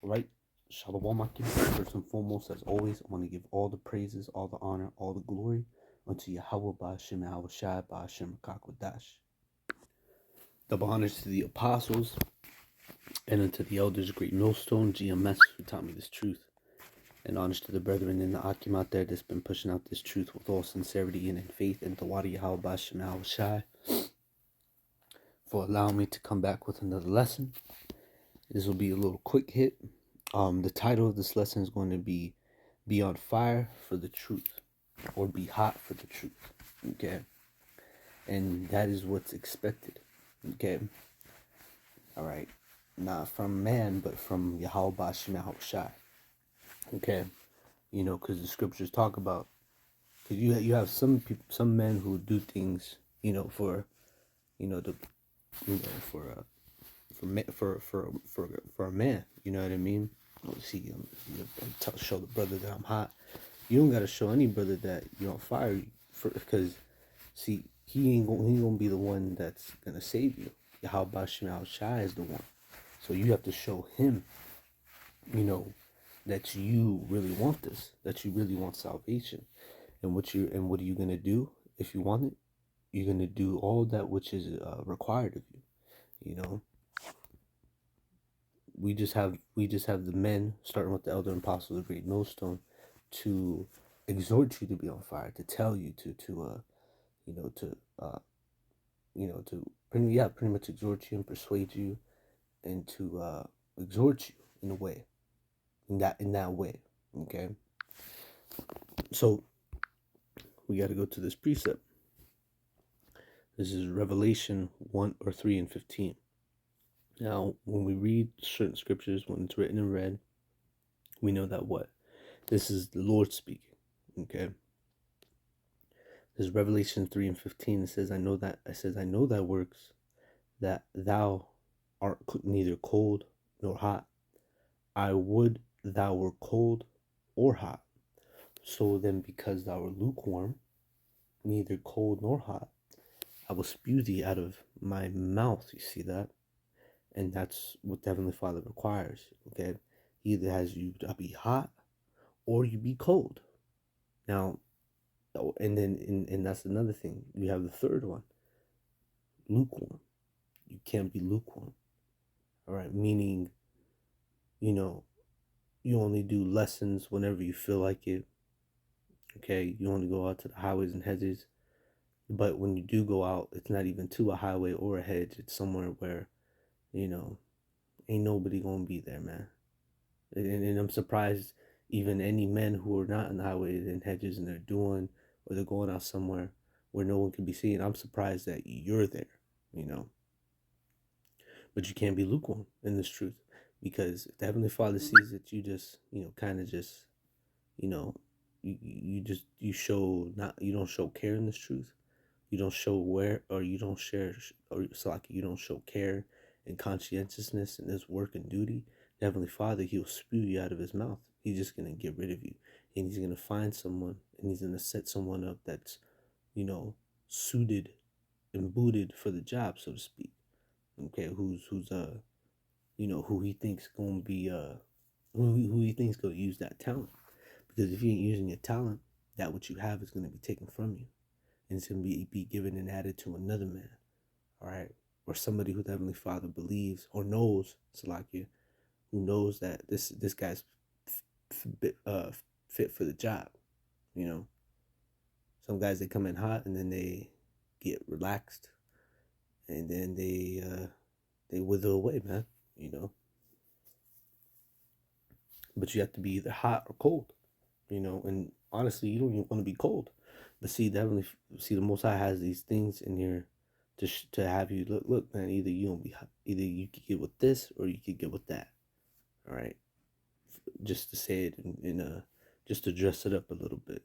Right? Shalom. First and foremost, as always, I want to give all the praises, all the honor, all the glory unto Yahawah Ba'ashem YAHAWASHI Ba'ashem Kakwadash. Double honors to the apostles and unto the elders, great millstone, GMS, who taught me this truth. And honors to the brethren in the Akim out there that's been pushing out this truth with all sincerity and in faith, and to Wadi Yahawah Ba'ashem YAHAWASHI for allowing me to come back with another lesson. This will be a little quick hit. The title of this lesson is going to be on fire for the truth, or be hot for the truth. Okay, and that is what's expected. Okay, all right, not from man, but from Yahawah Ba'ashem YAHAWASHI. Okay, because the scriptures talk about, because you have some people, some men who do things, for, for a man, you know what I mean? See, show the brother that I'm hot. You don't gotta show any brother that you're on fire, because see, he ain't gonna be the one that's gonna save you. Yahawah Ba'ashem YAHAWASHI is the one. So you have to show him, that you really want this, that you really want salvation, and what are you gonna do if you want it? You're gonna do all that which is required of you. We just have the men, starting with the elder and apostle, the great millstone, to exhort you to be on fire, to tell you to pretty much exhort you and persuade you, and to exhort you in a way, in that way. Okay, so we got to go to this precept. This is Revelation 1:3 and 15. Now, when we read certain scriptures, when it's written in red, we know that what? This is the Lord speaking, okay? This is Revelation 3 and 15. It says, I know thy works, that thou art neither cold nor hot. I would thou were cold or hot. So then, because thou art lukewarm, neither cold nor hot, I will spew thee out of my mouth. You see that? And that's what the Heavenly Father requires, okay? He either has you to be hot or you be cold. Now, and then, and that's another thing. You have the third one, lukewarm. You can't be lukewarm, all right? Meaning, you only do lessons whenever you feel like it, okay? You only go out to the highways and hedges. But when you do go out, it's not even to a highway or a hedge. It's somewhere where, ain't nobody gonna be there, man. And I'm surprised even any men who are not in the highways and hedges and they're going out somewhere where no one can be seen. I'm surprised that you're there, But you can't be lukewarm in this truth, because if the Heavenly Father sees that you just, kind of just, you don't show care in this truth. You don't show you don't show care and conscientiousness in this work and duty. The Heavenly Father, He'll spew you out of His mouth. He's just going to get rid of you. And He's going to find someone, and He's going to set someone up that's, suited and booted for the job, so to speak. Okay, who he thinks going to be, who he thinks going to use that talent. Because if you ain't using your talent, that what you have is going to be taken from you. And it's going to be given and added to another man, all right? Or somebody who the Heavenly Father believes or knows, Salakia, who knows that this guy's fit for the job, Some guys, they come in hot and then they get relaxed, and then they wither away, man, But you have to be either hot or cold, and honestly, you don't even want to be cold. But see, the Most High has these things in here to have you look, man. Either you could get with this or you could get with that. All right, just to say it in just to dress it up a little bit,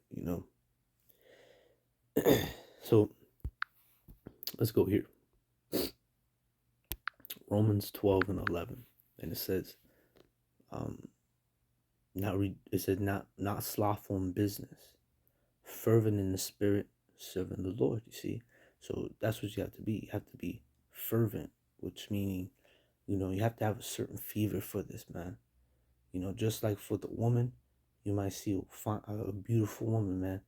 So let's go here. Romans 12 and 11, and it says, not slothful in business, fervent in the spirit, serving the Lord. You see, so that's what you have to be. You have to be fervent, which meaning, you have to have a certain fever for this, man. Just like for the woman, you might see a beautiful woman, man.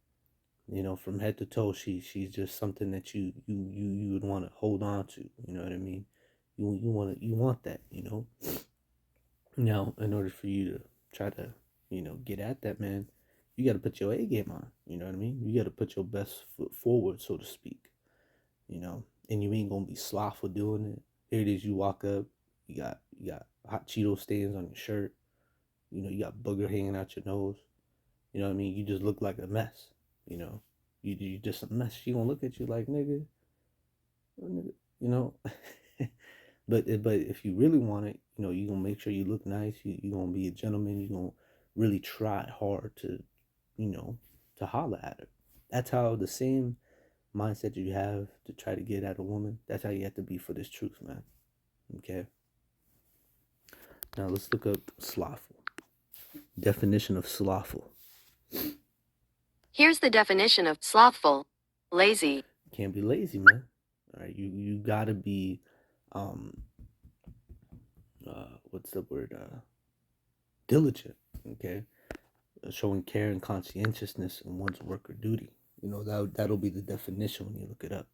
From head to toe, she's just something that you would want to hold on to. You know what I mean? You want that. Now, in order for you to try to get at that, man, you got to put your A game on. You know what I mean? You got to put your best foot forward, so to speak. And you ain't gonna be slothful doing it. Here it is, you walk up, you got hot Cheeto stains on your shirt. You got booger hanging out your nose. You know what I mean? You just look like a mess. You know, you just a mess. She gonna look at you like nigga, nigga. You know. but if you really want it, you gonna make sure you look nice. You gonna be a gentleman. You gonna really try hard to, to holler at her. That's how the same mindset you have to try to get at a woman. That's how you have to be for this truth, man. Okay. Now let's look up slothful. Definition of slothful. Here's the definition of slothful. Lazy. You can't be lazy, man. All right, you gotta be, what's the word? Diligent. Okay, showing care and conscientiousness in one's work or duty. That'll be the definition when you look it up.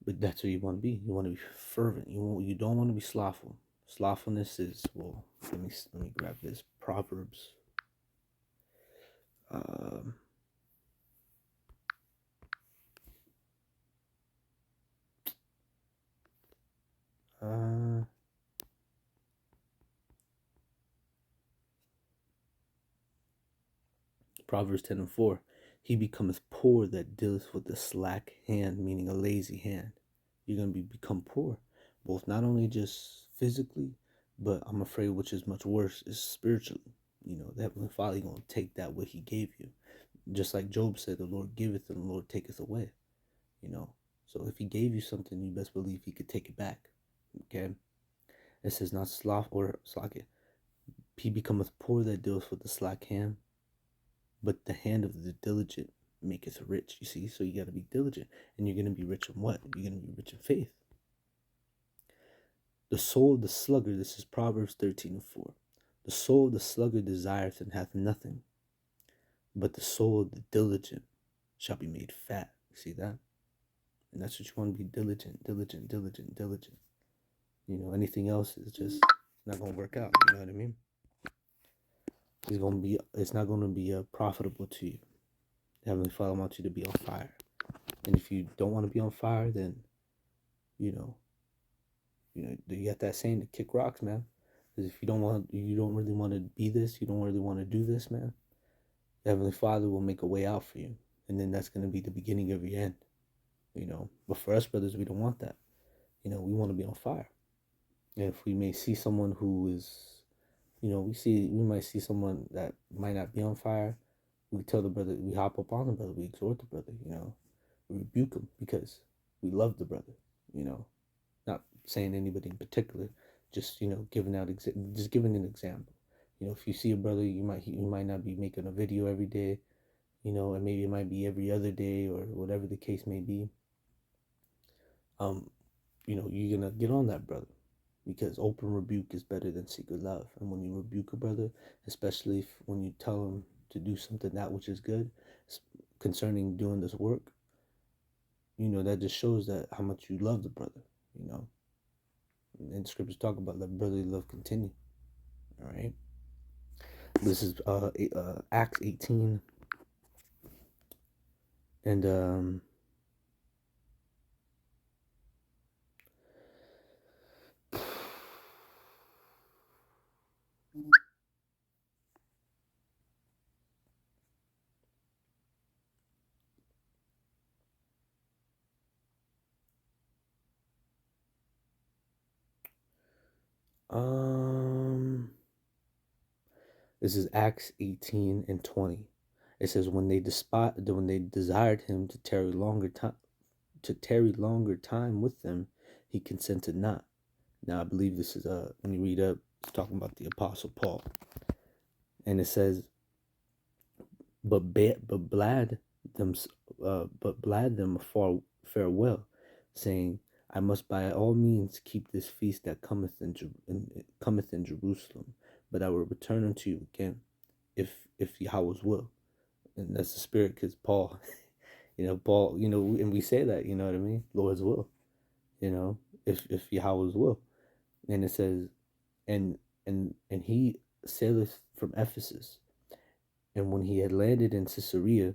But that's what you want to be. You want to be fervent. You don't want to be slothful. Slothfulness is, well, let me grab this. Proverbs. Proverbs 10:4. He becometh poor that dealeth with the slack hand, meaning a lazy hand. You're going to become poor, both not only just physically, but I'm afraid which is much worse is spiritually. That Heavenly Father going to take that what he gave you. Just like Job said, the Lord giveth and the Lord taketh away. So if he gave you something, you best believe he could take it back. Okay? It says not sloth or slack it. He becometh poor that deals with the slack hand, but the hand of the diligent maketh rich. You see, so you got to be diligent, and you're going to be rich in what? You're going to be rich in faith. The soul of the sluggard, this is Proverbs 13:4. The soul of the sluggard desireth and hath nothing, but the soul of the diligent shall be made fat. You see that? And that's what you want to be, diligent. Anything else is just not going to work out. You know what I mean? It's not going to be profitable to you. Heavenly Father wants you to be on fire. And if you don't want to be on fire, then, you got that saying to kick rocks, man. Because if you don't really want to be this, you don't really want to do this, man, the Heavenly Father will make a way out for you. And then that's going to be the beginning of your end. But for us brothers, we don't want that. We want to be on fire. And if we may see someone who is, we might see someone that might not be on fire, we tell the brother, we hop up on the brother, we exhort the brother, we rebuke him because we love the brother, not saying anybody in particular, just, giving an example. If you see a brother, you might not be making a video every day, and maybe it might be every other day or whatever the case may be. You're gonna get on that brother, because open rebuke is better than secret love. And when you rebuke a brother, especially when you tell him to do something that which is good concerning doing this work, that just shows that how much you love the brother. And scriptures talk about let brotherly love continue. All right, this is Acts 18 and this is Acts 18:20. It says when they desired him to tarry longer time with them, he consented not. Now I believe this is when you read up, it's talking about the Apostle Paul, and it says, but blad them farewell, saying, I must by all means keep this feast that cometh in Jerusalem, but I will return unto you again, if Yahweh's will. And that's the spirit, because Paul, Paul, and we say that, you know what I mean? Lord's will, if Yahweh's will. And it says, and he saileth from Ephesus, and when he had landed in Caesarea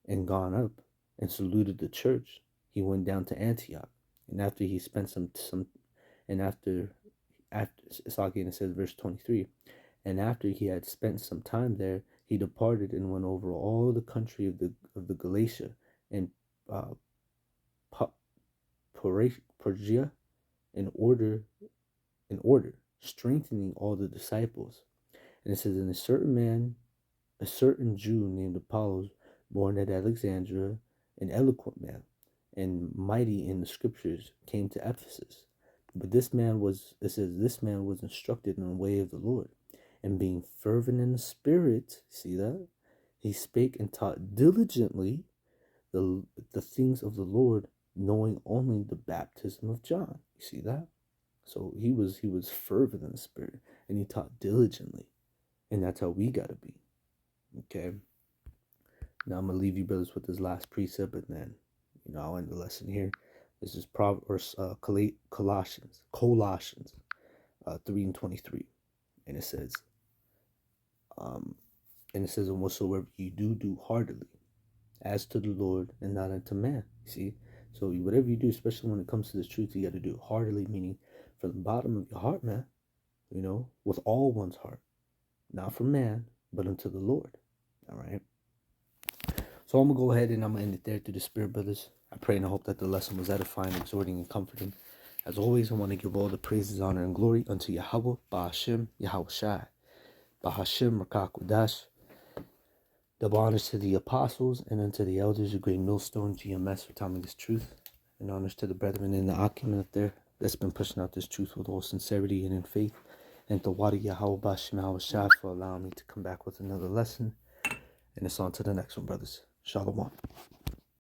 and gone up and saluted the church, he went down to Antioch. And after he spent some and after it's again, it says verse 23, and after he had spent some time there, he departed and went over all the country of the Galatia and Phrygia in order, strengthening all the disciples. And it says, and a certain Jew named Apollos, born at Alexandria, an eloquent man, and mighty in the scriptures, came to Ephesus. But this man was instructed in the way of the Lord, and being fervent in the spirit, see that? He spake and taught diligently the things of the Lord, knowing only the baptism of John. You see that? So he was fervent in the spirit, and he taught diligently. And that's how we gotta be. Okay. Now I'm gonna leave you brothers with this last precept, and then I'll end the lesson here. This is Colossians 3:23, and it says, and whatsoever you do heartily, as to the Lord and not unto man. You see, so whatever you do, especially when it comes to this truth, you got to do it heartily, meaning from the bottom of your heart, man. With all one's heart, not from man, but unto the Lord. All right. So I'm gonna go ahead and I'm gonna end it there through the Spirit, brothers. I pray and I hope that the lesson was edifying, exhorting, and comforting. As always, I want to give all the praises, honor, and glory unto Yahawah, Bahashem, YAHAWASHI, Bahashem, Rakakwadash. Double honors to the apostles and unto the elders of Great Millstone GMS for telling me this truth. And honors to the brethren in the Akim up there that's been pushing out this truth with all sincerity and in faith. And to Wadi Yahawah Bashem YAHAWASHI for allowing me to come back with another lesson. And it's on to the next one, brothers. Shalom.